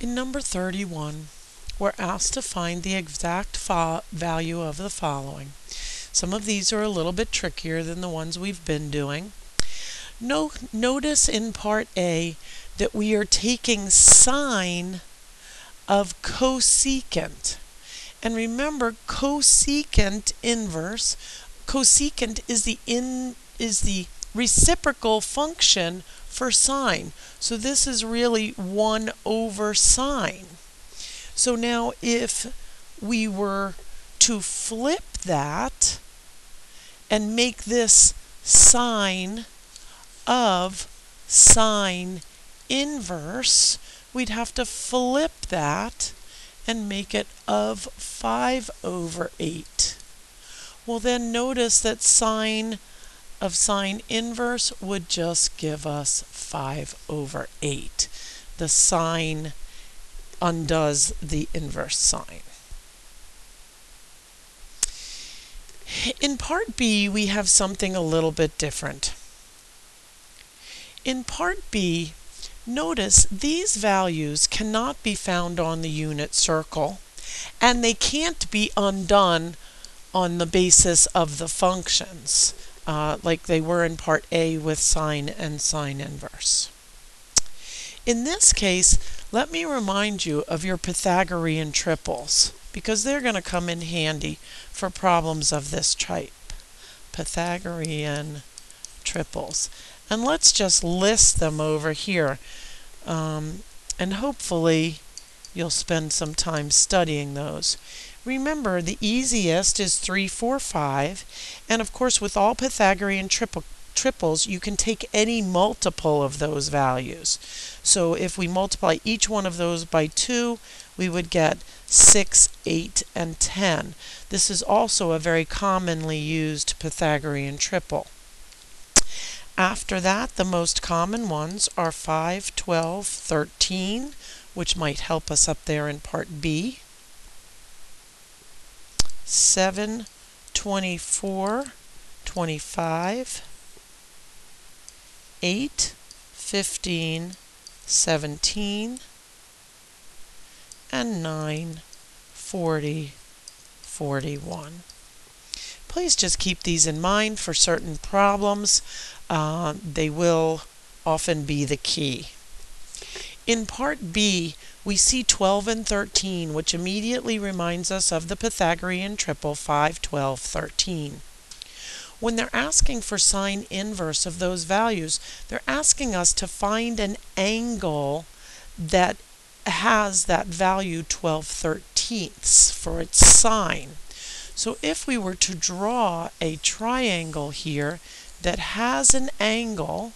In number 31, we're asked to find the exact value of the following. Some of these are a little bit trickier than the ones we've been doing. Notice in part A that we are taking sine of cosecant. And remember, cosecant inverse, cosecant is the reciprocal function for sine. So this is really 1 over sine. So now if we were to flip that and make this sine of sine inverse, we'd have to flip that and make it of 5 over 8. Well, then notice that sine of sine inverse would just give us 5 over 8. The sine undoes the inverse sine. In part B, we have something a little bit different. In part B, notice these values cannot be found on the unit circle, and they can't be undone on the basis of the functions, like they were in part A with sine and sine inverse. In this case, let me remind you of your Pythagorean triples, because they're going to come in handy for problems of this type. Pythagorean triples. And let's just list them over here. And hopefully you'll spend some time studying those. Remember, the easiest is 3, 4, 5. And of course, with all Pythagorean triples, you can take any multiple of those values. So if we multiply each one of those by 2, we would get 6, 8, and 10. This is also a very commonly used Pythagorean triple. After that, the most common ones are 5, 12, 13, which might help us up there in part B. 7, 24, 25, 8, 15, 17, and 9, 40, 41. Please just keep these in mind for certain problems. They will often be the key. In part B, we see 12 and 13, which immediately reminds us of the Pythagorean triple 5, 12, 13. When they're asking for sine inverse of those values, they're asking us to find an angle that has that value 12/13 for its sine. So if we were to draw a triangle here that has an angle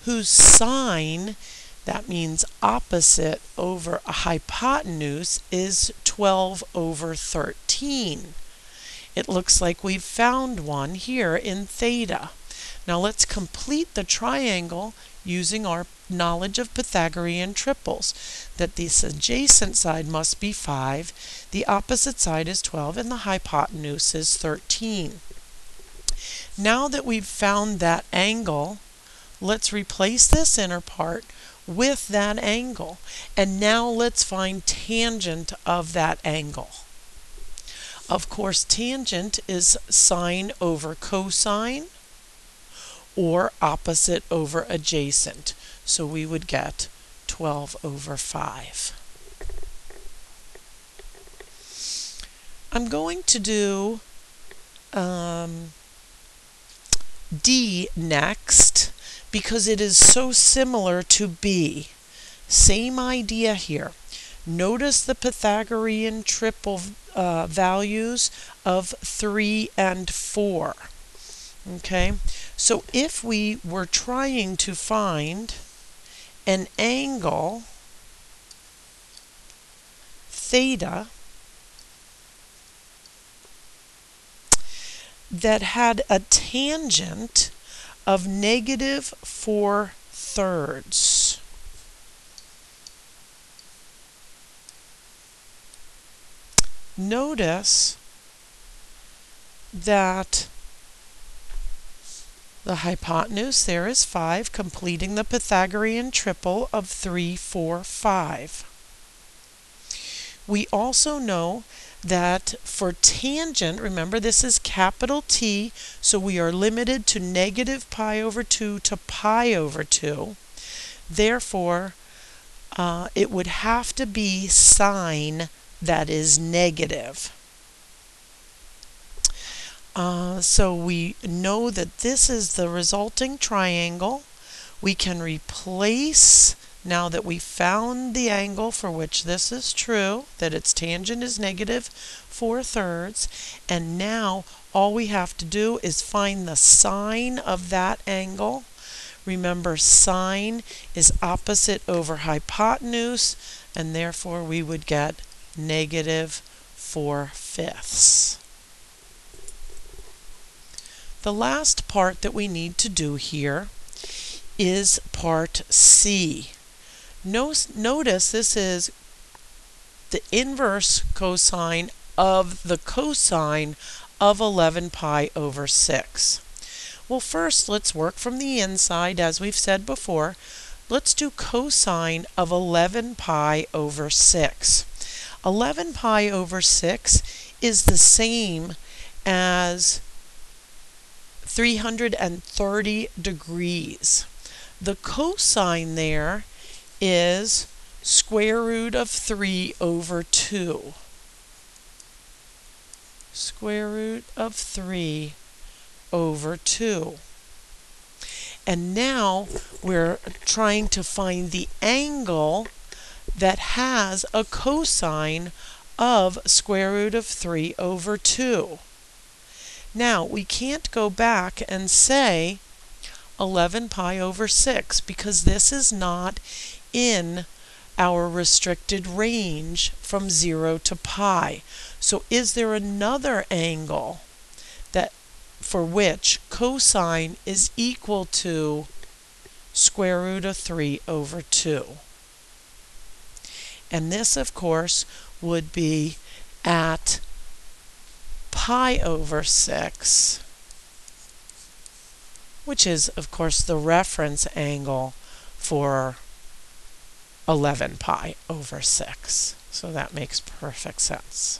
whose sine, that means opposite over a hypotenuse, is 12 over 13. It looks like we've found one here in theta. Now let's complete the triangle using our knowledge of Pythagorean triples, that this adjacent side must be 5, the opposite side is 12, and the hypotenuse is 13. Now that we've found that angle, let's replace this inner part with that angle, and now let's find tangent of that angle. Of course, tangent is sine over cosine, or opposite over adjacent. So we would get 12 over 5. I'm going to do D next because it is so similar to B. Same idea here. Notice the Pythagorean triple values of 3 and 4. Okay, so if we were trying to find an angle theta that had a tangent of -4/3, notice that The hypotenuse there is 5, completing the Pythagorean triple of 3, 4, 5. We also know that for tangent, remember this is capital T, so we are limited to negative pi over 2 to pi over 2. Therefore, it would have to be sine that is negative. So we know that this is the resulting triangle. We can replace, now that we found the angle for which this is true, that its tangent is negative 4/3, and now all we have to do is find the sine of that angle. Remember, sine is opposite over hypotenuse, and therefore we would get negative 4/5. The last part that we need to do here is part C. Notice this is the inverse cosine of the cosine of 11 pi over 6. Well, first let's work from the inside, as we've said before. Let's do cosine of 11 pi over 6. 11 pi over 6 is the same as 330 degrees. The cosine there is square root of 3 over 2. Square root of 3 over 2. And now we're trying to find the angle that has a cosine of square root of 3 over 2. Now, we can't go back and say 11 pi over 6 because this is not in our restricted range from 0 to pi. So is there another angle that for which cosine is equal to square root of 3 over 2? And this, of course, would be at pi over 6, which is, of course, the reference angle for 11 pi over 6. So that makes perfect sense.